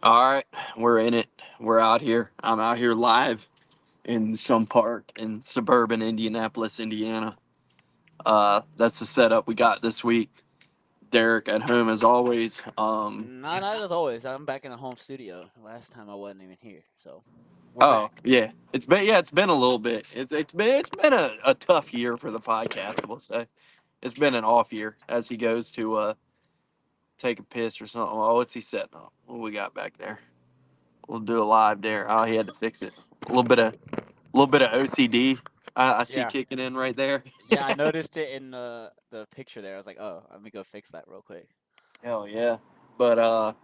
All right, we're in it. We're out here. I'm out here live in some park in suburban Indianapolis, Indiana. That's the setup we got this week. Derek at home as always. Not as always. I'm back in the home studio. Last time I wasn't even here, so we're Oh back. yeah, it's been a little bit. It's been a tough year for the podcast. We'll say it's been an off year as he goes to take a piss or something. Oh, what's he setting up? What we got back there? We'll do a live there. Oh, he had to fix it. A little bit of OCD. I see Yeah, kicking in right there. yeah. I noticed it in the picture there. I was like, oh, let me go fix that real quick. Hell yeah. But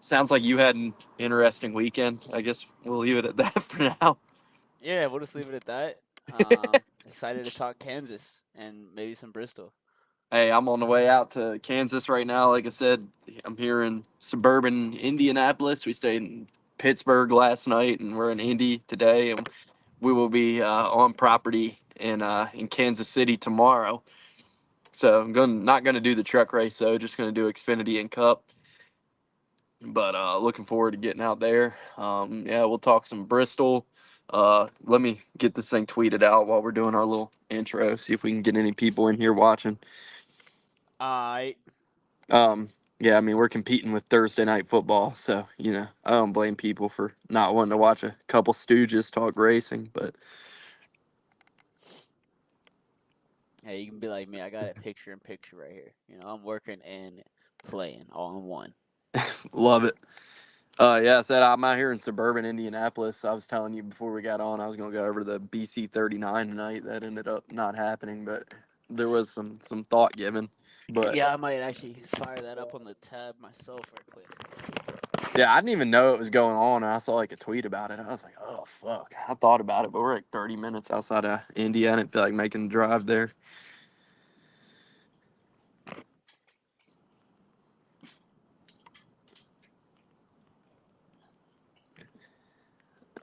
sounds like you had an interesting weekend. I guess we'll leave it at that for now. Yeah, we'll just leave it at that. Excited to talk Kansas and maybe some Bristol. Hey, I'm on the way out to Kansas right now. Like I said, I'm here in suburban Indianapolis. We stayed in Pittsburgh last night, and we're in Indy today, and we will be on property in Kansas City tomorrow. So I'm going not going to do the truck race though, just going to do Xfinity and Cup. But looking forward to getting out there. Yeah, we'll talk some Bristol. Let me get this thing tweeted out while we're doing our little intro. See if we can get any people in here watching. I Um, yeah, I mean we're competing with Thursday night football, so I don't blame people for not wanting to watch a couple Stooges talk racing. But Hey, you can be like me. I got it picture in picture right here. I'm working and playing all in one. love it. Yeah, I said I'm out here in suburban Indianapolis. I was telling you before we got on, I was going to go over to the BC 39 tonight. That ended up not happening, but there was some thought given. But Yeah, I might actually fire that up on the tab myself right quick. yeah, I didn't even know it was going on, and I saw like a tweet about it. I was like, oh fuck. I thought about it, but we're like 30 minutes outside of Indy. I didn't feel like making the drive there.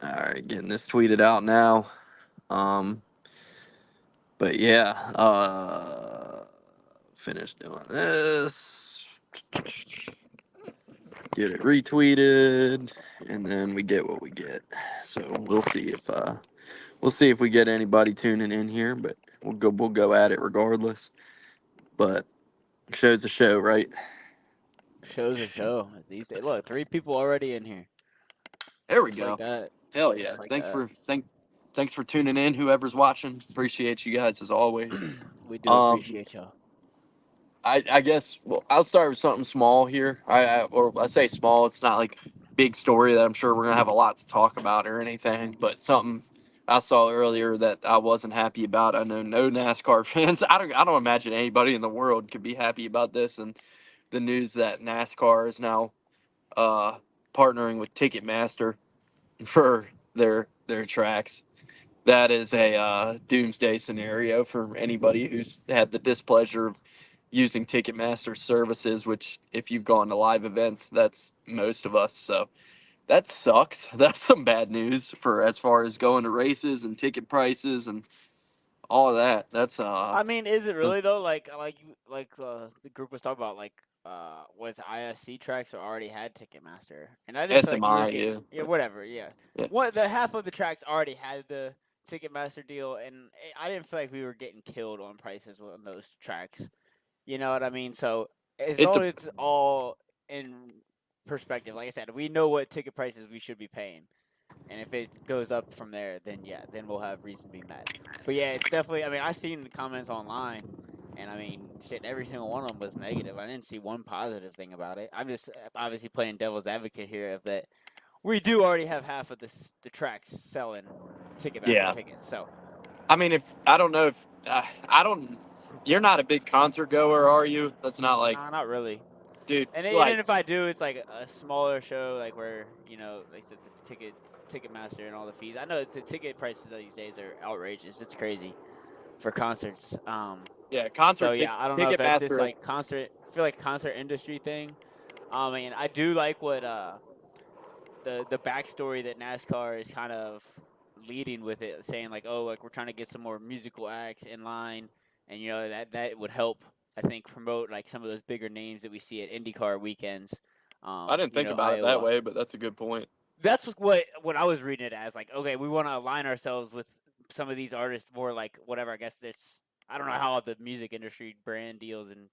All right, getting this tweeted out now. Um, but yeah, finish doing this. Get it retweeted, and then we get what we get. So we'll see if we get anybody tuning in here, but we'll go at it regardless. But show's a show, right? Show's a show these days. Look, 3 people already in here, There we just like go. that. Hell yeah! Just like Thanks that. for thanks for tuning in. Whoever's watching, appreciate you guys as always. We do Um, appreciate y'all. I guess I'll start with something small here. Or I say small. It's not like big story that I'm sure we're gonna have a lot to talk about or anything, but something I saw earlier that I wasn't happy about. I know no NASCAR fans. I don't imagine anybody in the world could be happy about this. And the news that NASCAR is now uh, partnering with Ticketmaster for their tracks. That is a doomsday scenario for anybody who's had the displeasure of using Ticketmaster services, which if you've gone to live events, that's most of us. So that sucks. That's some bad news for as far as going to races and ticket prices and all of that. That's I mean, is it really though? The group was talking about was ISC tracks or already had Ticketmaster, and I didn't feel like we were SMI, getting yeah. whatever. Yeah, Yeah. what the half of the tracks already had the Ticketmaster deal, and I didn't feel like we were getting killed on prices on those tracks. You know what I mean? So as It long de- as it's all in perspective, like I said, we know what ticket prices we should be paying. And if it goes up from there, then yeah, then we'll have reason to be mad. But yeah, it's definitely. I mean, I seen the comments online, and I mean, shit, every single one of them was negative. I didn't see one positive thing about it. I'm just obviously playing devil's advocate here of that we do already have half of the tracks selling Ticketmaster yeah. tickets. So I mean, if I don't know if I don't, you're not a big concert goer, are you? That's not like, nah, not really. dude, And like even if I do, it's like a smaller show, like where like I said, the Ticketmaster and all the fees. I know the ticket prices these days are outrageous. It's crazy for concerts. yeah, So yeah, I don't know if that's just Ticketmaster. like concert. I feel like concert industry thing. And I do like what the backstory that NASCAR is kind of leading with it, saying like, oh, like we're trying to get some more musical acts in line, and that would help. I think promote like some of those bigger names that we see at IndyCar weekends. I didn't think about it that Iowa. way, but that's a good point. That's what I was reading it as. Like, okay, we want to align ourselves with some of these artists more like whatever. I guess this. I don't know how the music industry brand deals and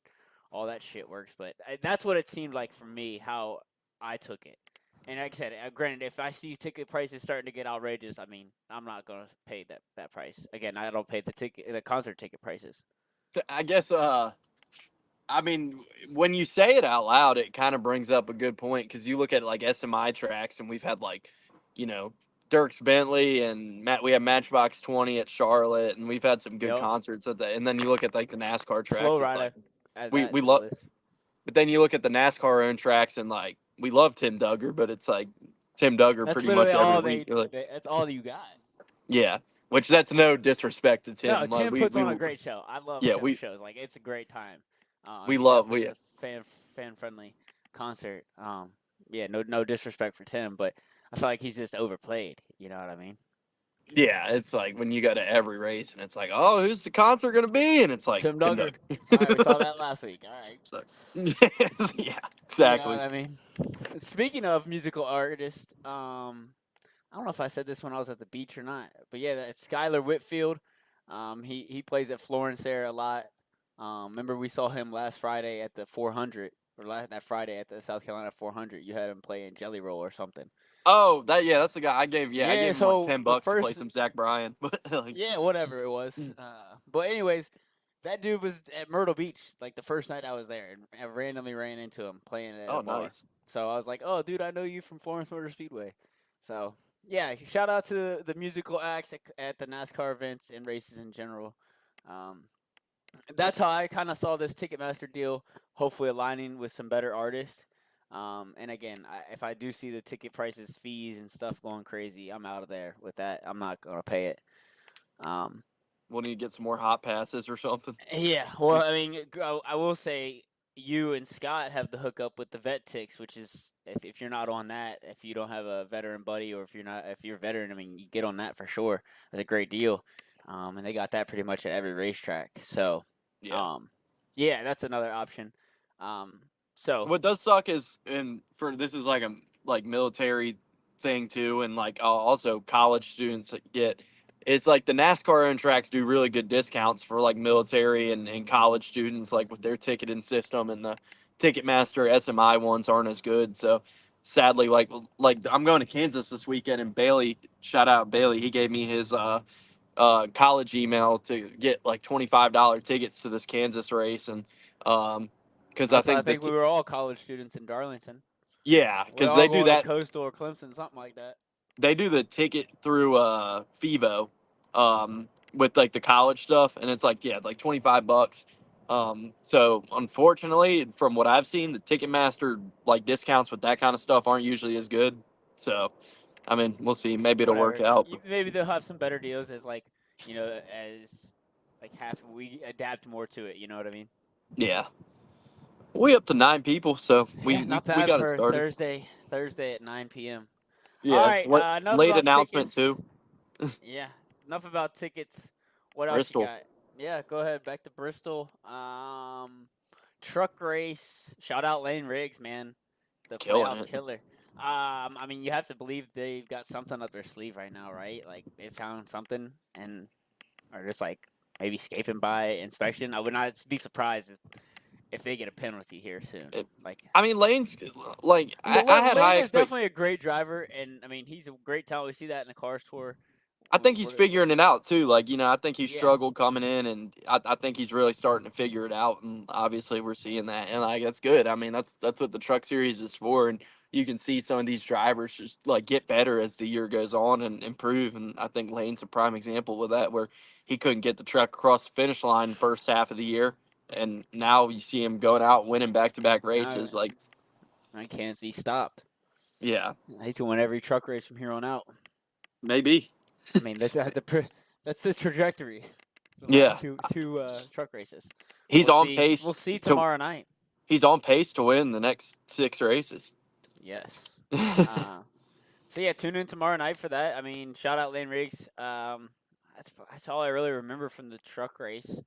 all that shit works, but that's what it seemed like for me. How I took it. And like I said, granted, if I see ticket prices starting to get outrageous, I mean, I'm not gonna pay that price. Again, I don't pay the concert ticket prices. So I guess I mean, when you say it out loud, it kind of brings up a good point because you look at like SMI tracks, and we've had like, you know, Dirks Bentley and Matt. We have Matchbox 20 at Charlotte, and we've had some good Yep. concerts at that. And then you look at like the NASCAR Flow tracks. It's like Rider, add we that we to the love, list. but then you look at the NASCAR own tracks, and like we love Tim Duggar, but it's like Tim Duggar That's pretty literally much every all week. You're like, That's all you got. yeah, which that's no disrespect to No, Tim. Like Tim puts on a great show. I love yeah shows. Like it's a great time. we He love definitely is we a fan friendly concert. Yeah, no disrespect for Tim, but I feel like he's just overplayed. You know what I mean? Yeah, it's like when you go to every race and it's like, oh, who's the concert gonna be? And it's like Tim Tim Duggar. All right, we Duggar. saw that last week. All right. So, yeah, You know what exactly. I mean? Speaking of musical artists, I don't know if I said this when I was at the beach or not, but yeah, that's Skylar Whitfield. He plays at Florence there a lot. Remember we saw him last Friday at the 400, or that Friday at the South Carolina 400. You had him playing Jelly Roll or something. Oh, that's the guy I gave. Yeah, I Yeah, gave him like so the $10 to play first, some Zach Bryan. But like, yeah, whatever it was. But anyways, that dude was at Myrtle Beach like the first night I was there, and I randomly ran into him playing at a oh, bar. nice. So I was like, "Oh, dude, I know you from Florence Motor Speedway." So yeah, shout out to the musical acts at the NASCAR events and races in general. Um, that's how I kind of saw this Ticketmaster deal. Hopefully, aligning with some better artists. And again, if I do see the ticket prices, fees, and stuff going crazy, I'm out of there with that. I'm not gonna pay it. Um, When you get some more hot passes or something. Yeah, well, I mean, I will say you and Scott have the hookup with the vet ticks, which is if you're not on that, if you don't have a veteran buddy, or if you're a veteran, I mean, you get on that for sure. That's a great deal, and they got that pretty much at every racetrack. So, Yeah. um, yeah, that's another option. Um, so What does suck is, and for this is like a like military thing too, and like also college students get. It's like the NASCAR own tracks do really good discounts for like military and college students, like with their ticketing system, and the Ticketmaster SMI ones aren't as good. So sadly, like I'm going to Kansas this weekend, and Bailey, shout out Bailey, he gave me his college email to get like $25 tickets to this Kansas race, and because I also, I think think we were all college students in Darlington. yeah, We're because all going to Coastal or Clemson, something like that. they do the ticket through Fivo, with like the college stuff, and it's like yeah, it's like $25. So unfortunately, from what I've seen, the Ticketmaster like discounts with that kind of stuff aren't usually as good. So I mean, we'll see. Maybe it'll work Whatever. out. Maybe they'll have some better deals as as like half we adapt more to it. You know what I mean? Yeah, we up to 9 people, so Yeah, we not we bad got it for started. Thursday at 9 p.m. All Yeah, right, enough late about announcement tickets. too. Yeah, enough about tickets. What else you Bristol got? Yeah, go ahead. Back to Bristol. Truck race. Shout out Lane Riggs, man, the killing playoff it. killer. I mean, you have to believe they've got something up their sleeve right now, right? Like they found something and are just like maybe escaping by inspection. I would not be surprised if they get a penalty here soon. It- Like I mean, Lane's like I had high Lane is expect. definitely a great driver, and I mean he's a great talent. We see that in the Cars Tour. I think he's figuring it out too. Like I think he Yeah, struggled coming in, and I think he's really starting to figure it out. And obviously, we're seeing that, and like that's good. I mean, that's what the Truck Series is for, and you can see some of these drivers just like get better as the year goes on and improve. And I think Lane's a prime example of that, where he couldn't get the truck across the finish line first half of the year, and now you see him going out winning back to back now races. Like, I can't be stopped. yeah, He's gonna win every truck race from here on out. maybe, I mean that's the trajectory. The yeah, last two truck races. he's We'll on see. We'll pace see to tomorrow night. he's on pace to win the next 6 races. Yes. Uh, so yeah, tune in tomorrow night for that. I mean, shout out Lane Riggs. That's all I really remember from the truck race.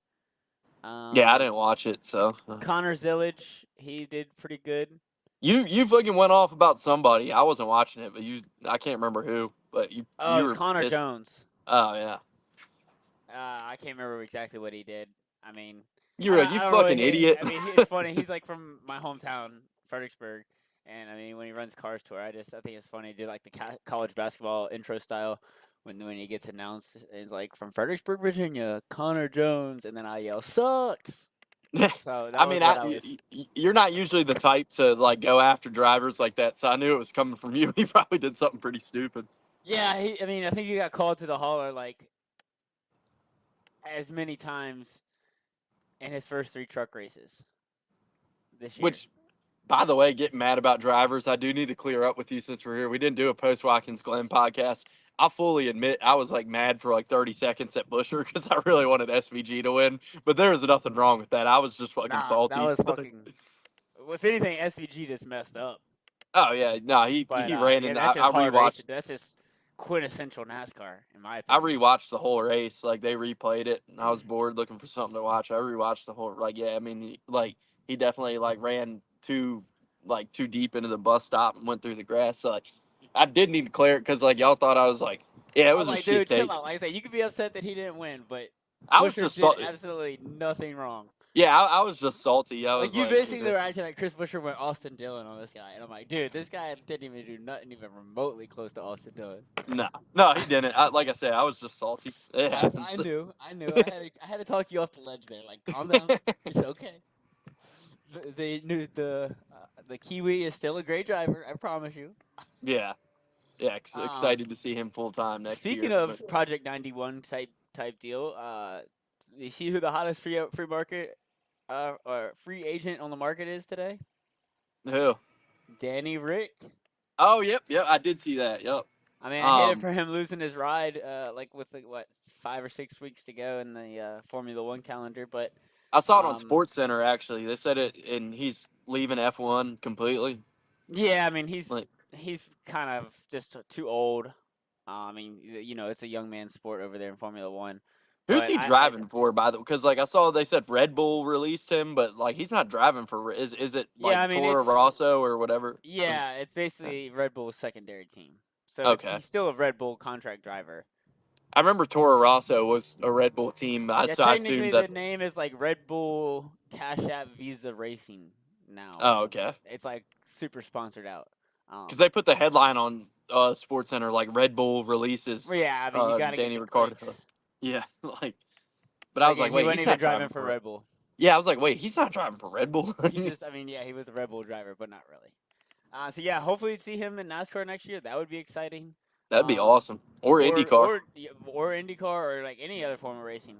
Yeah, I Um, didn't watch it, so Connor Zillage, he did pretty good. You fucking went off about somebody. I wasn't watching it, but I can't remember who, but Oh, it you was were Connor pissed. Jones. Oh yeah, I can't remember exactly what he did. I mean, you were like, you I don't really fucking hate. idiot. I mean, it's funny. He's like from my hometown, Fredericksburg, and I mean, when he runs Cars Tour, I think it's funny. Do like the college basketball intro style when he gets announced. It's like from Fredericksburg, Virginia, Connor Jones, and then I yell sucks. So I that was mean, what I was. you're not usually the type to like go after drivers like that, so I knew it was coming from you. He probably did something pretty stupid. Yeah, I mean, I think he got called to the hauler like as many times in his first 3 truck races this year. Which, by the way, getting mad about drivers, I do need to clear up with you since we're here. We didn't do a post Watkins Glen podcast. I fully admit I was like mad for like 30 seconds at Busher because I really wanted SVG to win, but there was nothing wrong with that. I was just fucking Nah, that salty. was fucking. If anything, SVG just messed up. Oh yeah, no, But he ran yeah, and that's I just hard racing. rewatched. That's just quintessential NASCAR, in my I opinion. rewatched the whole race. Like they replayed it, and I was bored looking for something to watch. I rewatched the whole. Like yeah, I mean, he definitely like ran too deep into the bus stop and went through the grass. So like, I did need to clear it because like y'all thought I was like, yeah, it I was was a like, shit dude, chill take. out. Like I said, you could be upset that he didn't win, but I was Busher just did absolutely nothing wrong. yeah, I was just salty. I Like was you like, basically were acting like Chris Busher went Austin Dillon on this guy, and I'm like, dude, this guy didn't even do nothing even remotely close to Austin Dillon. no, no, he didn't. Like I said, I was just salty. It I happens. knew, I knew. I had to talk you off the ledge there. Like, calm down. It's okay. The Kiwi is still a great driver. I promise you. Yeah, yeah, Um, excited to see him full time next Speaking year. But of Project 91 type deal, you see who the hottest free market or free agent on the market is today? who? Danny Rick. Oh, yep, I did see that. Yep. I mean, I hate it Um, for him losing his ride, like with what 5 or 6 weeks to go in the Formula One calendar. But I saw it on um, Sports Center actually. They said it, and he's leaving F1 completely. yeah, I mean Like, he's kind of just too old. I mean, it's a young man's sport over there in Formula One. who's But he driving for? By the because like I saw they said Red Bull released him, but like he's not driving for. Is it yeah, I like mean Toro Rosso or whatever? yeah, it's basically Red Bull's secondary team. So Okay, he's still a Red Bull contract driver. I remember Toro Rosso was a Red Bull team. Yeah, So I assumed technically the that. name is like Red Bull Cash App Visa Racing now or Oh, something. okay. It's like super sponsored out. Because they put the headline on Sports Center like Red Bull Well, releases yeah, I mean you got to get Danny the Ricciardo. clicks. Yeah, like, but I But was again, like, he wait, wasn't he's even not driving driving for for. Red Bull. Yeah, I was like, wait, he's not driving for Red Bull. He's just, I mean, yeah, he was a Red Bull driver, but not really. So yeah, hopefully see him in NASCAR next year. That would be exciting. That'd be Um, awesome. Or or IndyCar. or or IndyCar or like any other form of racing.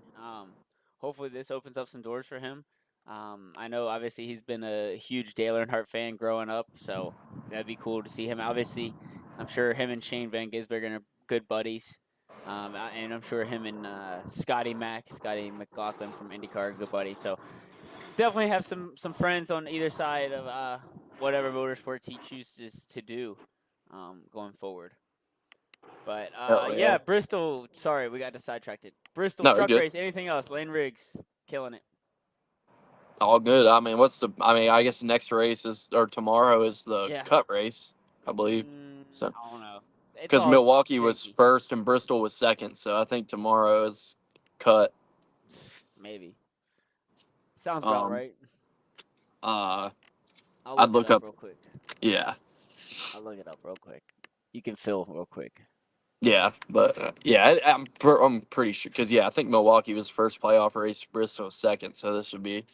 Hopefully this opens up some doors for him. I know obviously he's been a huge Dale Earnhardt fan growing up, so that'd be cool to see him. Obviously, I'm sure him and Shane Van Gisbergen are good buddies. And I'm sure him and Scotty McLaughlin from IndyCar are good buddies. So definitely have some friends on either side of whatever motorsports he chooses to do going forward. But Oh yeah, yeah. Bristol. Sorry, we got sidetracked. Bristol No, you're truck good. race. Anything else? Lane Riggs killing it. All good. I mean, I mean, I guess the next race is or tomorrow is the Yeah. Cut race, I believe. So I don't know. It's because all Milwaukee was shaky. first and Bristol was second, so I think tomorrow is Cut. Maybe. Sounds about Um. right. Uh. I'll I'd look it look up up. real quick. Yeah. I'll look it up real quick. You can fill real quick. Yeah, but yeah, I'm pretty sure because yeah, I think Milwaukee was first playoff race, Bristol was second, so this would be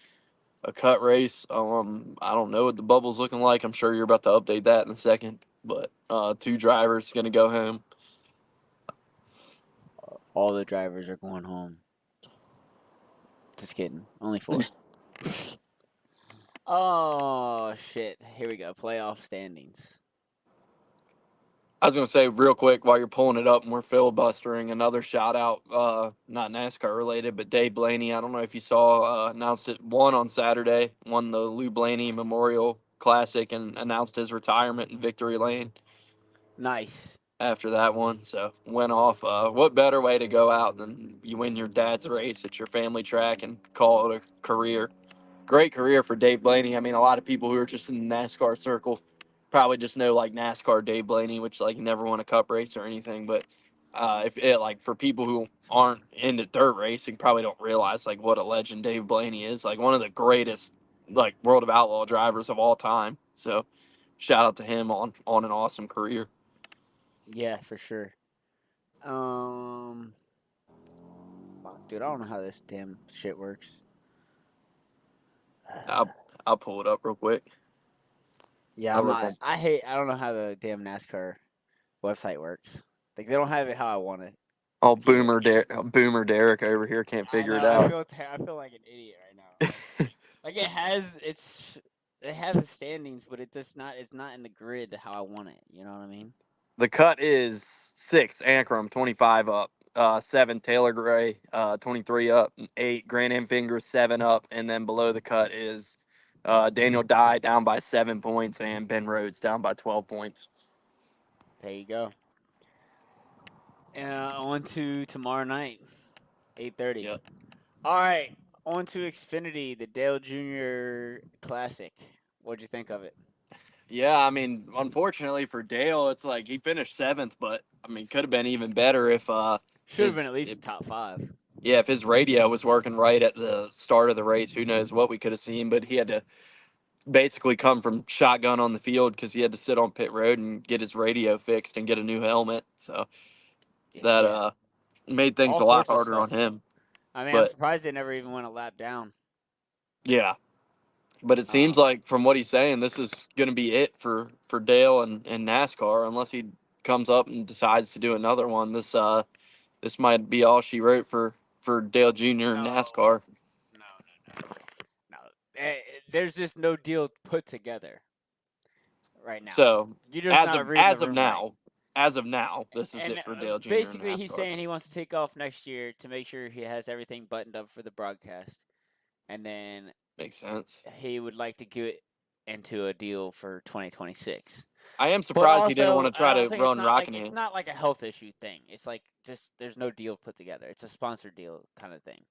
a cut race. I don't know what the bubble's looking like. I'm sure you're about to update that in a second. But two drivers gonna go home. All the drivers are going home. Just kidding. Only 4. Oh shit! Here we go. Playoff standings. I was gonna say real quick while you're pulling it up and we're filibustering, another shout out, not NASCAR related, but Dave Blaney. I don't know if you saw, announced it won on Saturday, won the Lou Blaney Memorial Classic, and announced his retirement in Victory Lane Nice. after that one. So went off. What better way to go out than you win your dad's race at your family track and call it a career? great career for Dave Blaney. I mean, a lot of people who are just in the NASCAR circle probably just know like NASCAR Dave Blaney, which like he never won a Cup race or anything. But if it like for people who aren't into dirt racing, probably don't realize like what a legend Dave Blaney is. Like one of the greatest like World of Outlaw drivers of all time. So shout out to him on an awesome career. Yeah, for sure. Um, Fuck, dude, I don't know how this damn shit works. I'll I'll pull it up real quick. Yeah, I I'm work not. on I hate. I don't know how the damn NASCAR website works. Like they don't have it how I want it. all If you, Boomer Derek over here can't I figure know. it out. I feel like an idiot right now. Like it has. They have the standings, but it does not. It's not in the grid how I want it. You know what I mean? The cut is 6 Ankrum 25 up, 7 Taylor Gray 23 up, 8 Grant Enfinger 7 up, and then below the cut is Daniel Dye down by 7 points and Ben Rhodes down by 12 points. There you go. On to tomorrow night, 8:30. Yep. All right, on to Xfinity, the Dale Jr. Classic. What'd you think of it? Yeah, I mean, unfortunately for Dale, it's like he finished 7th, but I mean, could have been even better if Should have been his at least if, a top five. yeah, if his radio was working right at the start of the race. Who knows what we could have seen? But he had to basically come from shotgun on the field because he had to sit on pit road and get his radio fixed and get a new helmet. So that Yeah, made things all a lot sorts of harder on stuff. him. I mean, I'm But surprised they never even went a lap down. yeah, but it seems Um, like from what he's saying, this is going to be it for Dale and NASCAR unless he comes up and decides to do another one. This might be all she wrote for Dale Jr. and no, NASCAR. no. There's just no deal put together right now. So You're just not reading the as of room right. now, this is And it for Dale Jr. and basically, he's NASCAR. saying he wants to take off next year to make sure he has everything buttoned up for the broadcast, and then Makes sense. he would like to get into a deal for 2026. I am But surprised he didn't want also, to I try don't to think it's run not like it's Rockingham. not like a health issue thing. It's like just there's no deal put together. It's a sponsor deal kind of thing.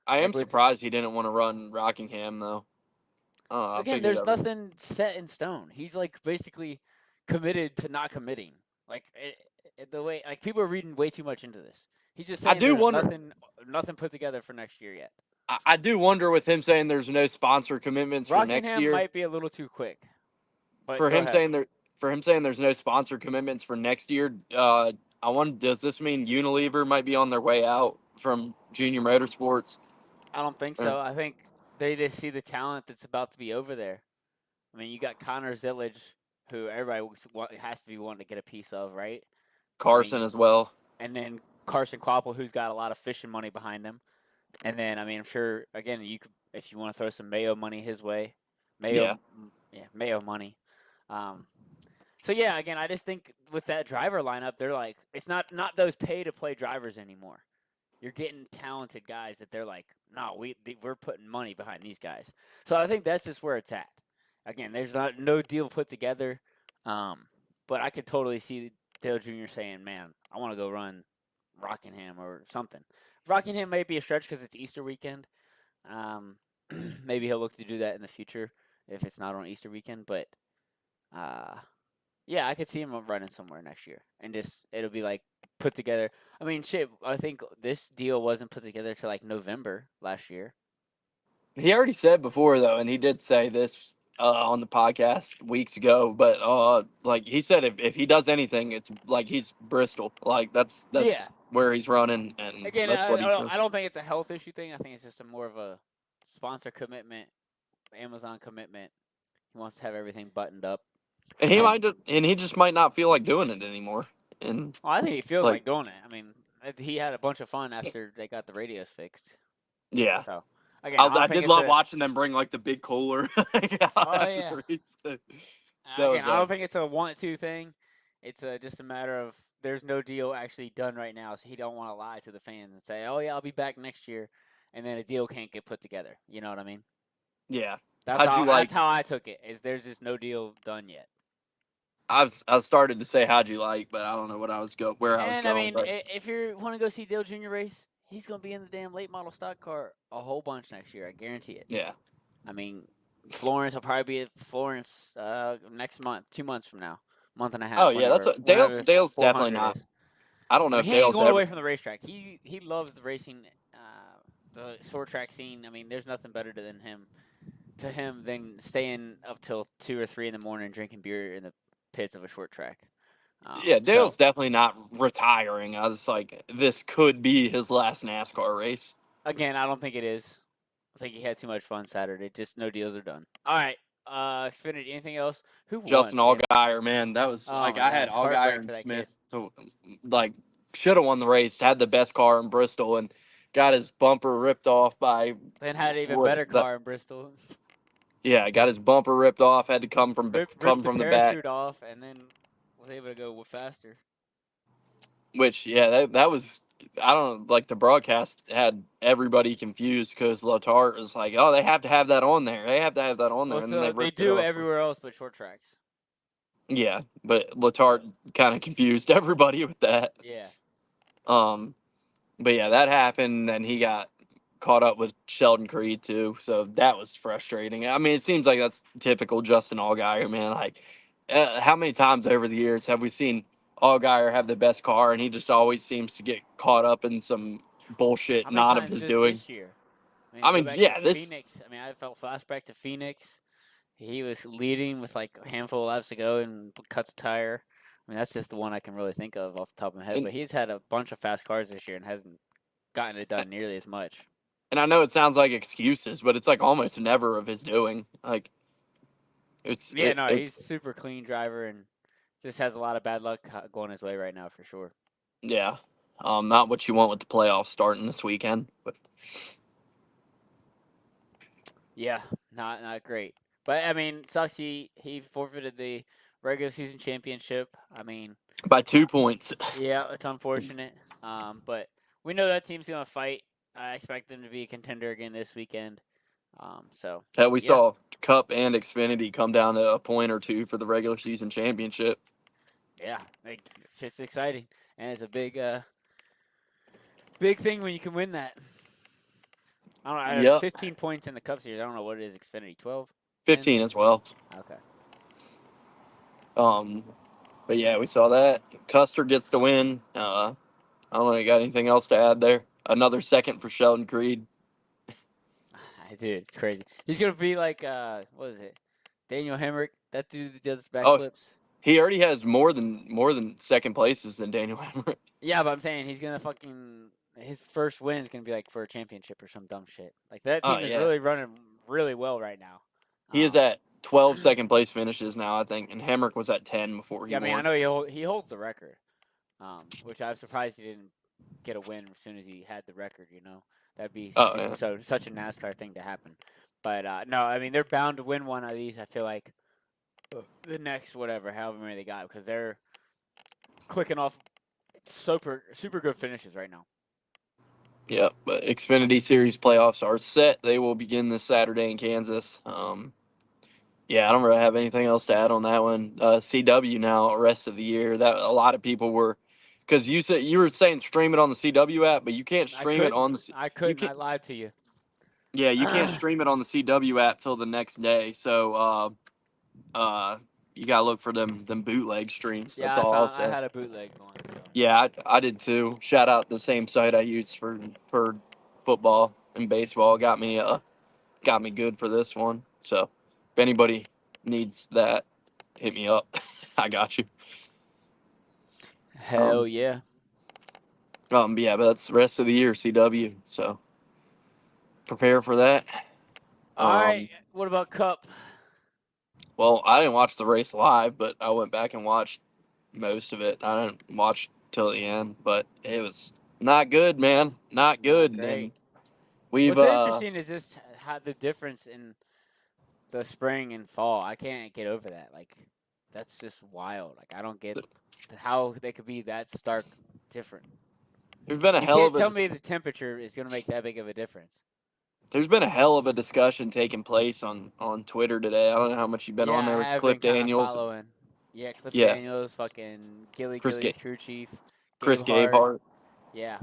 I am Like with surprised he didn't want to run Rockingham though. I again, figured there's every. nothing set in stone. He's like basically committed to not committing. Like the way like people are reading way too much into this. He's just I saying do there's wonder. nothing put together for next year yet. I do wonder with him saying there's no sponsor commitments for next Rockingham year. might be a little too quick, but For go him ahead. saying there, for him saying there's no sponsor commitments for next year. I wonder, does this mean Unilever might be on their way out from Junior Motorsports? I don't think Or so. I think they just see the talent that's about to be over there. I mean, you got Connor Zillage, who everybody has to be wanting to get a piece of, right? I Carson mean, as well. and then Carson Quapple, who's got a lot of fishing money behind him. And then, I mean, I'm sure again you could, if you want to throw some Mayo money his way, Yeah. yeah, Mayo money. Um, so yeah, again, I just think with that driver lineup, they're like, it's not those pay to play drivers anymore. You're getting talented guys that they're like, no, we're putting money behind these guys. So I think that's just where it's at. Again, there's no deal put together, um, but I could totally see Dale Jr. saying, "Man, I want to go run Rockingham or something." Rockingham may be a stretch because it's Easter weekend. Um, maybe he'll look to do that in the future if it's not on Easter weekend. But uh, yeah, I could see him running somewhere next year, and just it'll be like put together. I mean, shit. I think this deal wasn't put together till like November last year. He already said before though, and he did say this on the podcast weeks ago. But like he said, if he does anything, it's like he's Bristol. Like Yeah. that's where he's running, and Again, that's what he's doing. I don't think it's a health issue thing. I think it's just a more of a sponsor commitment, Amazon commitment. He wants to have everything buttoned up, And and he just might not feel like doing it anymore. And well, I think he feels like, like doing it. I mean, he had a bunch of fun after they got the radios fixed. yeah, So again, I I don't think did it's love a. watching them bring like the big cooler out Oh after yeah. the race. That Again, was I don't think it's a want-to thing. It's just a matter of there's no deal actually done right now, so he don't want to lie to the fans and say, "Oh yeah, I'll be back next year," and then a deal can't get put together. You know what I mean? yeah. That's How'd how you like? that's how I took it. Is there's just no deal done yet. I started to say how'd you like, but I don't know what I was where I was And I going. mean, But if you want to go see Dale Jr. race, he's gonna be in the damn late model stock car a whole bunch next year. I guarantee it. yeah, I mean, Florence will probably be at Florence next month, 2 months from now, month and a Oh half, yeah, that's whenever what whenever Dale's definitely 400 not. is. I don't I know mean, if he ain't Dale's going ever. away from the racetrack. He loves the racing, the short track scene. I mean, there's nothing better than him than staying up till 2 or 3 in the morning drinking beer in the pits of a short track. Yeah, So Dale's definitely not retiring. I was like, this could be his last NASCAR race. again, I don't think it is. I think he had too much fun Saturday. Just no deals are done. All right, Xfinity. Anything else? Who won? Justin Allgaier, man, that was Oh like my I had gosh, Allgaier heartbreak and for that kid. Smith to like should have won the race. Had the best car in Bristol and got his bumper ripped off by Then had an even what better the car in Bristol. yeah, got his bumper ripped off. Had to Ripped come the from the back. parachute off, and then was able to go faster. Which yeah, that was I don't like the broadcast had everybody confused because Latart was like, oh, they have to have that on there. They have to have that on there, Well, and then they so they ripped it do off. everywhere else but short tracks. Yeah, but Latart kind of confused everybody with that. Yeah. Um, but yeah, that happened, and he got caught up with Sheldon Creed too. So that was frustrating. I mean, it seems like that's typical Justin Allgaier, man. Like, how many times over the years have we seen Allgaier have the best car, and he just always seems to get caught up in some bullshit How many not of times his just doing? this year? I mean, I go mean, back to yeah, this Phoenix. I mean, I felt flashback to Phoenix. He was leading with like a handful of laps to go and cuts a tire. I mean, that's just the one I can really think of off the top of my head. and But he's had a bunch of fast cars this year and hasn't gotten it done nearly as much. and I know it sounds like excuses, but it's like almost never of his doing. Like it's Yeah, no, it he's super clean driver and just has a lot of bad luck going his way right now for sure. yeah, not what you want with the playoffs starting this weekend, but. Yeah, not great. But I mean, sucks he forfeited the regular season championship. I mean, By uh, 2 points. yeah, it's unfortunate. But we know that team's gonna fight. I expect them to be a contender again this weekend. So Hell, we yeah, saw Cup and Xfinity come down to a point or two for the regular season championship. yeah, it's just exciting, and it's a big thing when you can win that. I don't know. There's Yep, 15 points in the Cup series. I don't know what it is. Xfinity 12, 10. 15 as well. Okay. Um, but yeah, we saw that. Custer gets the win. I don't know. You got anything else to add there? Another second for Sheldon Creed. Dude, it's crazy. He's gonna be like what is it? Daniel Hemrick, that dude that does Oh, backflips. he already has more than second places than Daniel Hemrick. Yeah, but I'm saying he's gonna fucking his first win is gonna be like for a championship or some dumb shit. Like that Oh team is yeah, really running really well right now. he is at 12 second place finishes now, I think, and Hemrick was at 10 before he Yeah, I mean I won. know he holds the record, which I'm surprised he didn't get a win as soon as he had the record. You know, that'd be Oh yeah, such a NASCAR thing to happen. But no, I mean they're bound to win one of these. I feel like the next whatever, however many they got, because they're clicking off super good finishes right now. yeah. But Xfinity Series playoffs are set. They will begin this Saturday in Kansas. Yeah, I don't really have anything else to add on that one. CW now, rest of the year. That a lot of people were, because you said you were saying stream it on the CW app, but you can't I stream it couldn't. on the I you couldn't. I can't. lied to you. Yeah, you can't Yeah, stream it on the CW app till the next day. So you gotta look for them bootleg streams. That's I all I'll found. I say. had a bootleg going. So Yeah, I did too. Shout out the same site I used for football and baseball. Got me good for this one. So if anybody needs that, hit me up. I got you. hell Um, yeah. yeah, but that's the rest of the year, CW. So prepare for that. All right. Um, What about Cup? well, I didn't watch the race live, but I went back and watched most of it. I didn't watch till the end, but it was not good, man. Not Not good. great. And we've What's interesting is just how the difference in the spring and fall. I can't get over that. Like that's just wild. Like I don't get how they could be that stark different. there's been a You hell can't of a tell me the temperature is going to make that big of a difference. there's been a hell of a discussion taking place on Twitter today. I don't know how much you've been Yeah, on there I with have been Cliff kind of Daniels. following. Yeah, Cliff Yeah, Daniels, fucking Gilly Chris Gilly's Ga- crew chief, Gabe Chris Hart. Gabehart. Yeah.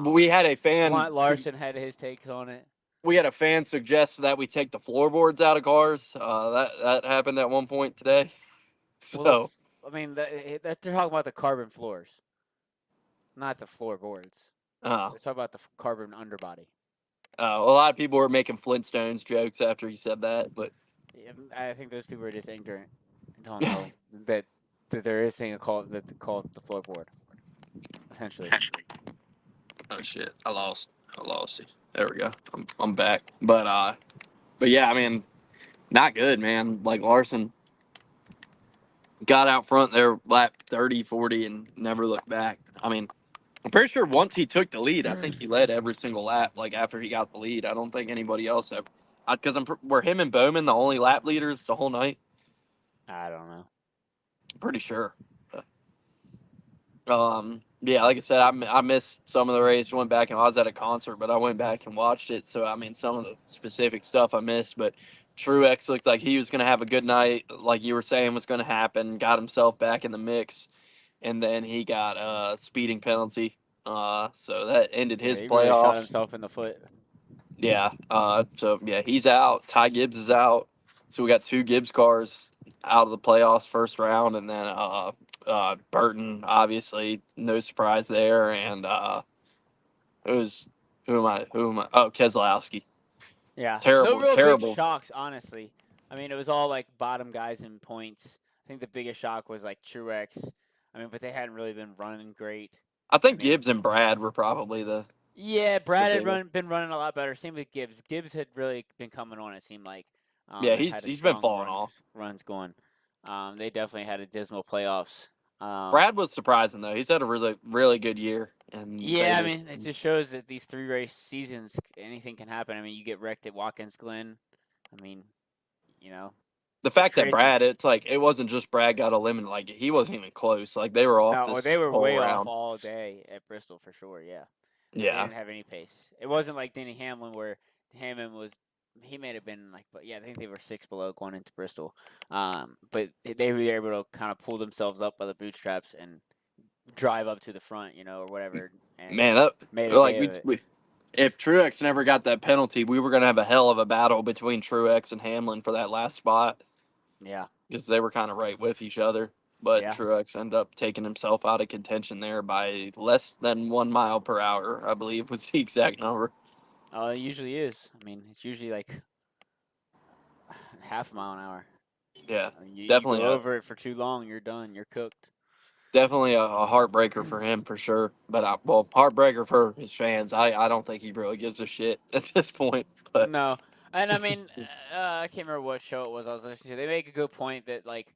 We had a fan. Blunt Larson had his takes on it. we had a fan suggest that we take the floorboards out of cars. That happened at one point today. Well, So, I mean, that they're talking about the carbon floors, not the floorboards. uh, They're talking about the carbon underbody. a lot of people were making Flintstones jokes after he said that, but Yeah, I think those people are just ignorant and don't know that there is a thing called the floorboard. Essentially, oh shit, I lost it. There we go. I'm back. But yeah, I mean, not good, man. Like Larson got out front there lap 30, 40, and never looked back. I mean, I'm pretty sure once he took the lead, I think he led every single lap. Like after he got the lead, I don't think anybody else ever. Because were him and Bowman the only lap leaders the whole night? I don't know. I'm pretty sure. Yeah, like I said, I missed some of the race. Went back and I was at a concert, but I went back and watched it. So I mean, some of the specific stuff I missed, but Truex looked like he was going to have a good night, like you were saying was going to happen. Got himself back in the mix, and then he got a speeding penalty. So that ended Yeah, his he really shot playoffs. himself in the foot. Yeah. So yeah, he's out. Ty Gibbs is out. So we got two Gibbs cars out of the playoffs first round, and then Burton, obviously, no surprise there, and it was who am I? Oh, Keselowski. Yeah, no Terrible, real big terrible. shocks, honestly. I mean, it was all like bottom guys in points. I think the biggest shock was like Truex. I mean, but they hadn't really been running great. I I think mean, Gibbs and Brad were probably yeah, the Brad had biggest. been running a lot better. Same with Gibbs. Gibbs had really been coming on. It seemed like, Yeah, and had a he's been strong falling off. runs going. They definitely had a dismal playoffs. Brad was surprising though. He's had a really good year, and they Yeah, I just mean, it just shows that these 3 race seasons, anything can happen. I mean, you get wrecked at Watkins Glen. I mean, you know, the it's fact that crazy. Brad, it's like it wasn't just Brad got eliminated. Like he wasn't even close. Like they were off No, they this were whole way off round. all day at Bristol for sure. Yeah, they Yeah. didn't have any pace. It wasn't like Denny Hamlin where Hamlin was. He may have been like, but yeah, I think they were 6 below going into Bristol. But they were able to kind of pull themselves up by the bootstraps and drive up to the front, or whatever, and Man, that made a like day of it. we if Truex never got that penalty, we were gonna have a hell of a battle between Truex and Hamlin for that last spot Yeah, because they were kind of right with each other. But yeah. Truex ended up taking himself out of contention there by less than 1 mile per hour, I believe was the exact number. It usually is. I mean, it's usually like half a mile an hour. Yeah, I mean, you definitely go a over it for too long, you're done. You're cooked. definitely a heartbreaker for him for sure. But well, heartbreaker for his fans. I don't think he really gives a shit at this point. But No, and I mean, I can't remember what show it was I was listening to. They make a good point that like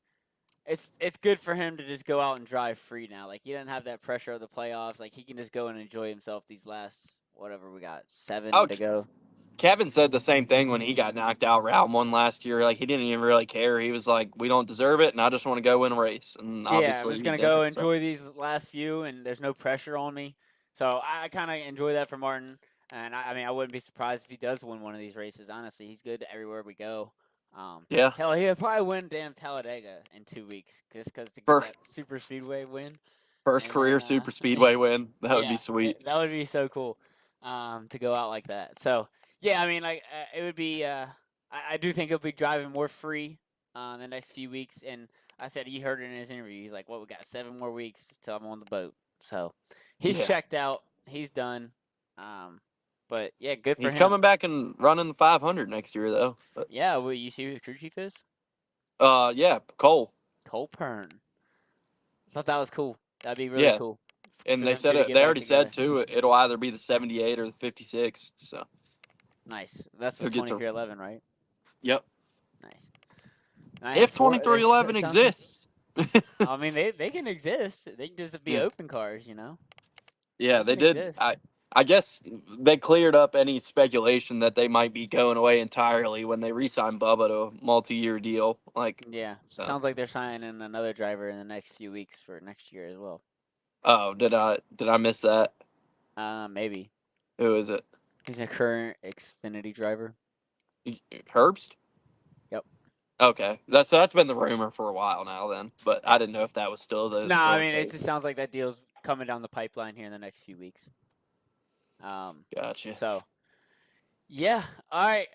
it's good for him to just go out and drive free now. Like he doesn't have that pressure of the playoffs. Like he can just go and enjoy himself these last whatever we got 7 oh, to go. Kevin said the same thing when he got knocked out round one last year. Like he didn't even really care. He was like, "We don't deserve it, and I just want to go win a race." And Yeah, I'm obviously just he gonna did go it. So enjoy these last few, and there's no pressure on me. So I kind of enjoy that for Martin. And I mean, I wouldn't be surprised if he does win one of these races. Honestly, he's good everywhere we go. yeah, Hell, he'll probably win damn Talladega in 2 weeks just because to get for that super speedway win. first And then, career super speedway win, that would be yeah, sweet. that would be so cool. To go out like that. So yeah, I mean, like it would be. I do think he'll be driving more free the next few weeks. And I said he heard it in his interview. He's like, "Well, we got 7 more weeks till I'm on the boat." So he's Yeah, checked out. He's done. But yeah, good for he's him. coming back and running the 500 next year though. But Yeah, well, you see who his crew chief is? yeah, Cole. Cole Pern. I thought that was cool. That'd be really Yeah, cool and for they them said two to it. get They back already said together. too. It'll either be the 78 or the 56. So Nice. That's who with gets a 2311, right? yep. Nice. Man, If 2311 that sounds. exists. I mean, they can exist. They can just be Yeah. open cars. Yeah, They they can did. exist. I guess they cleared up any speculation that they might be going away entirely when they re-signed Bubba to a multi-year deal. Like, Yeah. so. Sounds like they're signing another driver in the next few weeks for next year as well. Oh, did I miss that? Maybe. Who is it? He's a current Xfinity driver. Herbst? Yep. Okay, that's been the rumor for a while now. Then, but I didn't know if that was No, I still mean the it case. just sounds like that deal's coming down the pipeline here in the next few weeks. Gotcha. So Yeah. All right.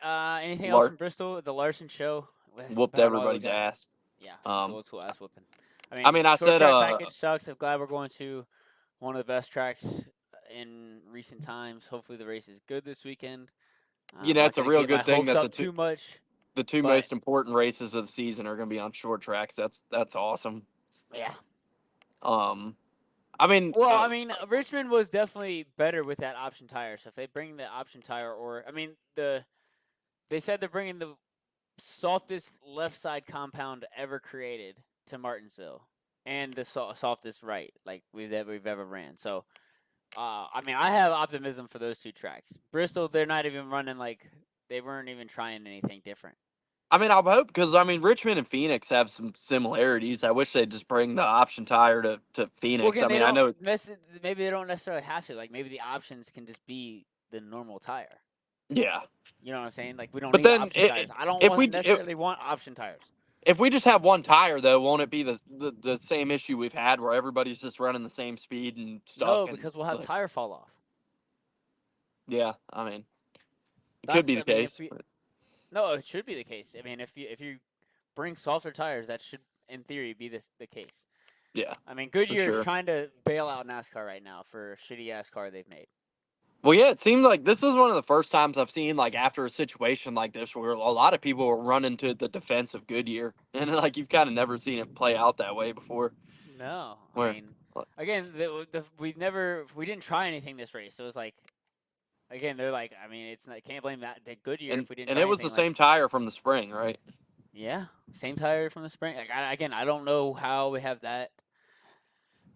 Anything else Lar- from Bristol? The Larson show. That's Whooped about all we everybody's got. ass. Yeah. It's Um, old school ass whooping. I I mean, mean, I short said, track package sucks. I'm glad we're going to one of the best tracks in recent times. Hopefully the race is good this weekend. I'm not it's a gonna real get my good thing hopes that up too much, the two but most important races of the season are going to be on short tracks. That's awesome. yeah. Um, I mean, Well, I mean, Richmond was definitely better with that option tire. So if they bring the option tire, or I mean, they said they're bringing the softest left side compound ever created to Martinsville, and the softest right like we've ever ran. So, I mean, I have optimism for those two tracks. Bristol, they're not even running like they weren't even trying anything different. I hope because Richmond and Phoenix have some similarities. I wish they'd just bring the option tire to Well, Phoenix. again, I they mean, I don't know, maybe they don't necessarily have to. Like maybe the options can just be the normal tire. yeah. You know what I'm saying? Like we don't But need then option tires. I don't if want we necessarily want option tires. if we just have one tire though, won't it be the same issue we've had where everybody's just running the same speed and stuff No, and because we'll have like tire fall off. yeah, I mean, it could That's be the I mean if case. we no, it should be the case. I mean if you bring softer tires, that should in theory be the case. Yeah, I mean for Goodyear is sure. trying to bail out NASCAR right now for a shitty ass car they've made. Well, yeah, it seems like this is one of the first times I've seen like after a situation like this where a lot of people were running to the defense of Goodyear, and like you've kind of never seen it play out that way before. No, I Where, mean again we didn't try anything this race, so it's like again they're like I mean it's not can't blame that the Goodyear if we didn't and try it was the anything like same tire from the spring, right? yeah same tire from the spring. Like again I don't know how we have that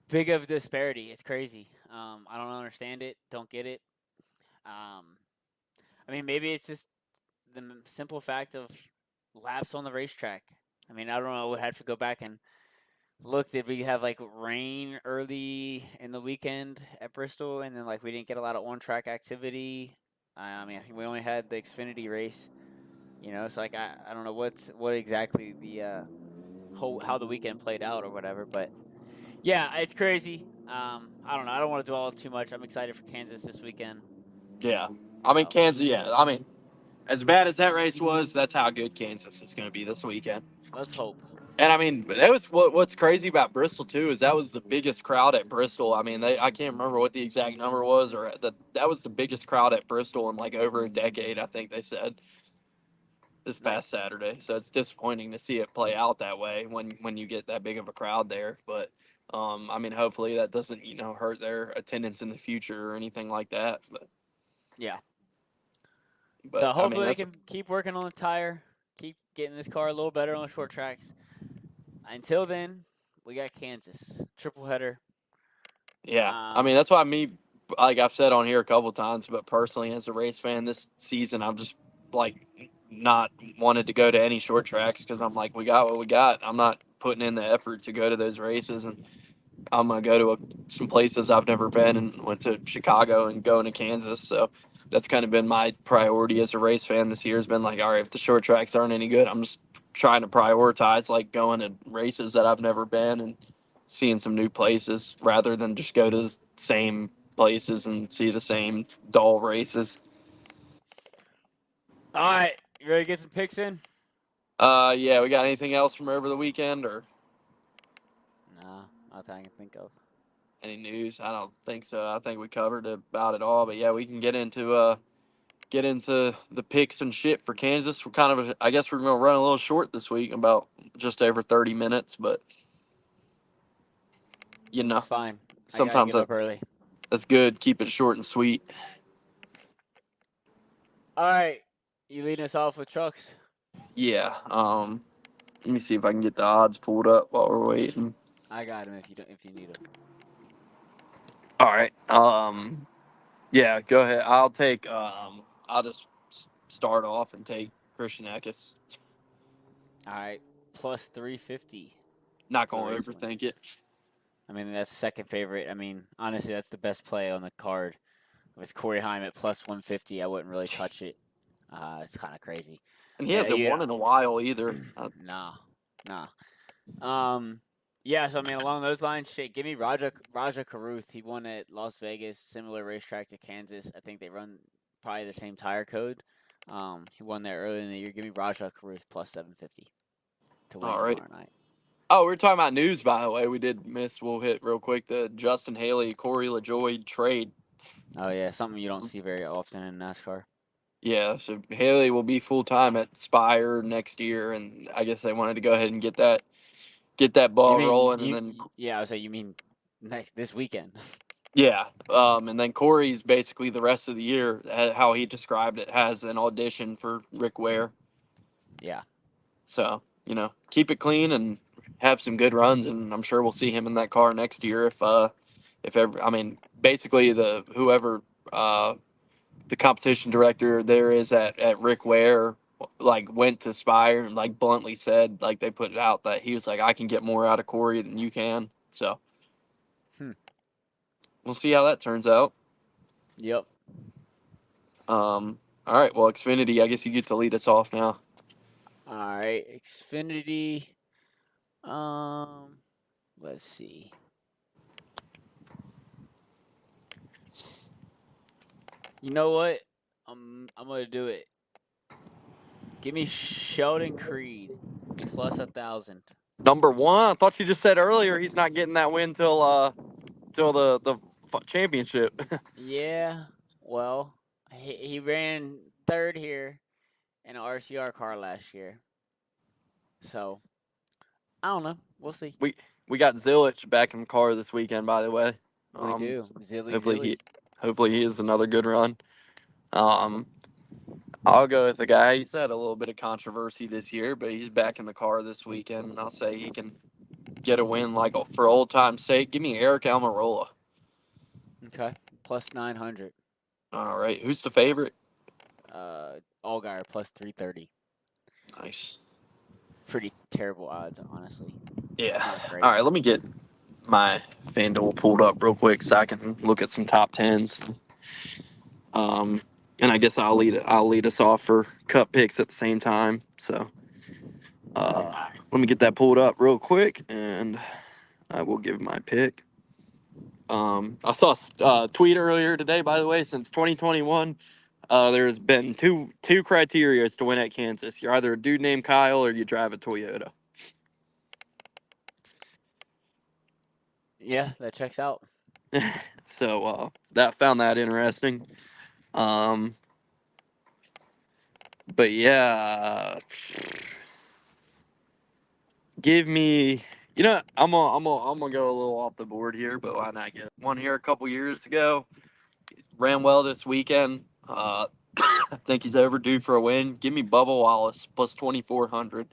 big of disparity. It's crazy. I don't understand it. Don't get it. Um, I mean, maybe it's just the simple fact of laps on the racetrack. I mean, I don't know. We'd have to go back and look. Did we have like rain early in the weekend at Bristol, and then like we didn't get a lot of on-track activity? I mean, I think we only had the Xfinity race. You know, so like I don't know what exactly the whole how the weekend played out or whatever, but yeah, it's crazy. I don't know. I don't want to dwell too much. I'm excited for Kansas this weekend. Yeah, So Kansas. Yeah, as bad as that race was, that's how good Kansas is going to be this weekend. let's hope. And I mean, that was what's crazy about Bristol too is that was the biggest crowd at Bristol. I mean, I can't remember what the exact number was, or that was the biggest crowd at Bristol in like over a decade. I think they said this past Nice. Saturday. So it's disappointing to see it play out that way when you get that big of a crowd there. But I mean, hopefully that doesn't hurt their attendance in the future or anything like that. Yeah. But So I mean, hopefully they that's can keep working on the tire, keep getting this car a little better on the short tracks. Until then, we got Kansas triple header. yeah. I mean, Um, that's why like I've said on here a couple times, but personally as a race fan this season, I'm just like not wanted to go to any short tracks because I'm like, we got what we got. I'm not putting in the effort to go to those races, and I'm gonna go to some places I've never been, and went to Chicago and going to Kansas. So that's kind of been my priority as a race fan this year. Has been like, all right, if the short tracks aren't any good, I'm just trying to prioritize like going to races that I've never been and seeing some new places rather than just go to the same places and see the same dull races. all right, you ready to get some picks in? Yeah, we got anything else from over the weekend or Nah, nothing I can think of. any news? I don't think so. I think we covered about it all. But yeah, we can get into the picks and shit for Kansas. We're kind of, I guess we're going to run a little short this week, about just over 30 minutes, but you know, It's fine. I gotta sometimes get up early. that's good. Keep it short and sweet. All right, you leading us off with trucks? Yeah. Let me see if I can get the odds pulled up while we're waiting. I got him if you don't, if you need him. All right. Yeah, go ahead. I'll just start off and take Christian Eckes. All right, plus 350 Not for the going race to win. overthink it. I mean, that's second favorite. I mean, honestly, that's the best play on the card. With Corey Heim at plus 150, I wouldn't really touch it. It's kind of crazy. And he hasn't Yeah, won in a while either. nah, nah. Um, yeah. So I mean, along those lines, shit. Give me Raja Caruth. He won at Las Vegas, similar racetrack to Kansas. I think they run probably the same tire code. He won there earlier in the year. Give me Raja Caruth plus 750 to win All right. tomorrow night. Oh, we are talking about news, by the way. We did miss. We'll hit real quick the Justin Haley, Corey LaJoie trade. Oh yeah, something you don't see very often in NASCAR. Yeah, so Haley will be full time at Spire next year, and I guess they wanted to go ahead and get that You ball mean rolling, and then yeah? I was like, you mean this weekend? yeah, and then Corey's basically the rest of the year, how he described it, has an audition for Rick Ware. Yeah. So keep it clean and have some good runs, and I'm sure we'll see him in that car next year if ever. I mean, basically the whoever the competition director there is at Rick Ware like went to Spire and like bluntly said, like they put it out that he was like, I can get more out of Corey than you can. So Hmm. we'll see how that turns out. Yep. All right, well, Xfinity, I guess you get to lead us off now. All right, Xfinity. Um, let's see. You know what? I'm gonna do it. Give me Sheldon Creed plus 1,000. Number one, I thought you just said earlier he's not getting that win till the championship. Yeah. Well, he ran third here in an RCR car last year. So I don't know. We'll see. we we got Zilich back in the car this weekend, by the way. We do. So Zilly hopefully Zilly. he is another good run. Um, I'll go with the guy. He's had a little bit of controversy this year, but he's back in the car this weekend, and I'll say he can get a win like for old time's sake. Give me Eric Almirola. Okay. Plus 900. All right, who's the favorite? Allgaier plus 330. Nice. Pretty terrible odds, honestly. Yeah. Not All great. right, let me get my FanDuel pulled up real quick so I can look at some top tens. Um, and I guess I'll lead us off for cup picks at the same time. So let me get that pulled up real quick, and I will give my pick. I saw a tweet earlier today, by the way. Since 2021, there's been two criteria to win at Kansas. You're either a dude named Kyle or you drive a Toyota. Yeah, that checks out. So that found that interesting. Um, but yeah, give me. I'm gonna go a little off the board here, but why not get one here a couple years ago? Ran well this weekend. I think he's overdue for a win. Give me Bubba Wallace plus 2,400.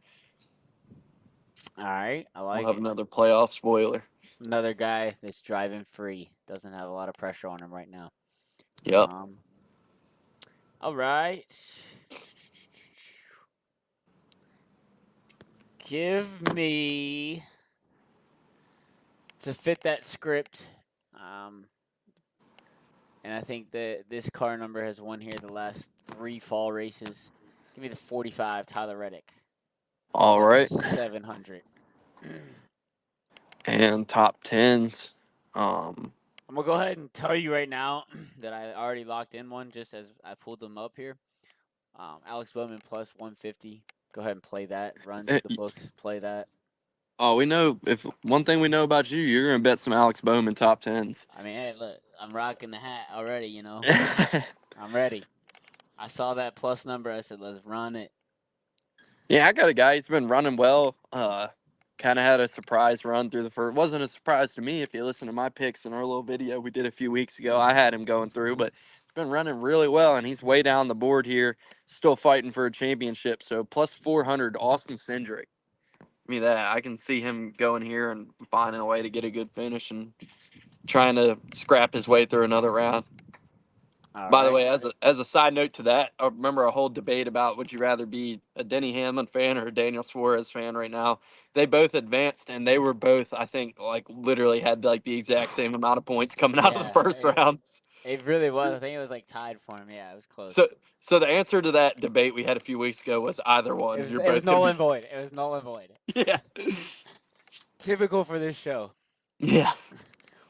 All right. I We'll like have it. another playoff spoiler. Another guy that's driving free. Doesn't have a lot of pressure on him right now. Yep. Um. All right. Give me to fit that script. Um. And I think that this car number has won here the last 3 fall races. Give me the 45 Tyler Reddick All plus right. 700. And top tens. I'm gonna go ahead and tell you right now that I already locked in one just as I pulled them up here. Alex Bowman plus 150. Go ahead and play that. Runs eh, the books. Play that. oh, we know if one thing we know about you, you're gonna bet some Alex Bowman top tens. I mean, hey, look, I'm rocking the hat already. I'm ready. I saw that plus number. I said, let's run it. Yeah, I got a guy. He's been running well. Kind of had a surprise run through the first. Wasn't a surprise to me if you listen to my picks in our little video we did a few weeks ago. I had him going through, but he's been running really well, and he's way down the board here, still fighting for a championship. So plus 400, Austin Cindric. Give me that. I can see him going here and finding a way to get a good finish and trying to scrap his way through another round. All By the right. way, as a side note to that, I remember a whole debate about would you rather be a Denny Hamlin fan or a Daniel Suarez fan right now. They both advanced, and they were both, I think, like literally had like the exact same amount of points coming out of the Yeah, first round. it really was. I think it was like tied for him. Yeah, it was So, close. so the answer to that debate we had a few weeks ago was either It one. was You're it was both gonna null be, and void. It was null and void. yeah, Typical for this show. yeah.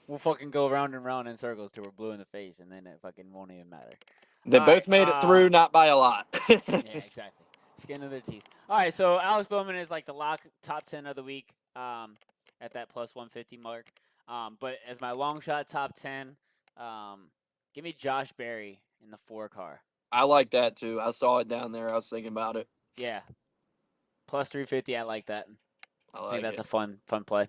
We'll fucking go round and round in circles till we're blue in the face, and then it fucking won't even matter. They All right. both made it through, not by a lot. Yeah, exactly. Skin of their teeth. All right, so Alex Bowman is like the lock top 10 of the week, at that plus 150 mark. But as my long shot top 10, give me Josh Berry in the 4 car. I like that too. I saw it down there. I was thinking about it. Yeah, plus 350. I like that. I I think like that's it. a fun play.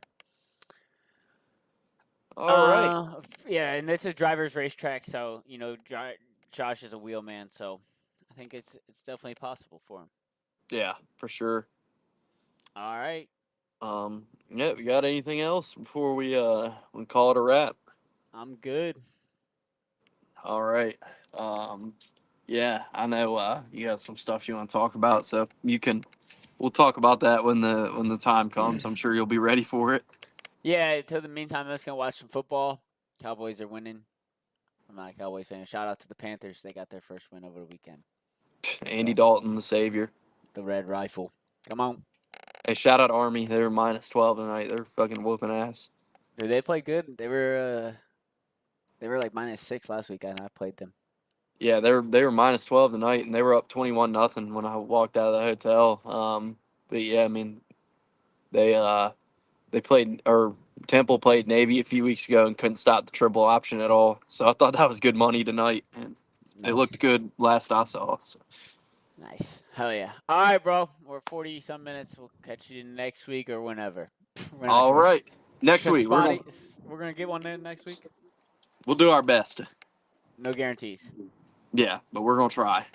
All right. Yeah, and this is driver's racetrack, so Josh is a wheelman, so I think it's definitely possible for him. Yeah, for sure. All right, Yeah, we got anything else before we call it a wrap? I'm good. All right. Um, yeah, I know you got some stuff you want to talk about, so we'll talk about that when the time comes. I'm sure you'll be ready for it. Yeah, until the meantime, I'm just gonna watch some football. Cowboys are winning. I'm not a Cowboys fan. Shout out to the Panthers. They got their first win over the weekend. Andy So Dalton, the savior. the Red Rifle. Come on. Hey, shout out Army. They were -12 tonight. They're fucking whooping ass. Did they play good? They were like -6 last week, and I played them. Yeah, they were -12 tonight, and they were up 21-0 when I walked out of the hotel. But yeah, I mean they played or Temple played Navy a few weeks ago and couldn't stop the triple option at all. So I thought that was good money tonight, and it looked Nice. good last I saw. So. Nice. Hell yeah. All right, bro. We're 40 some minutes. We'll catch you next week or whenever. All Whenever. right, next week Spotty. We're gonna get one in next week. we'll do our best. No guarantees. Yeah, but we're gonna try.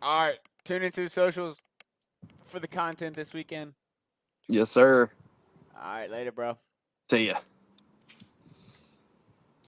All right. Tune into the socials for the content this weekend. Yes, sir. All right. Later, bro. See ya.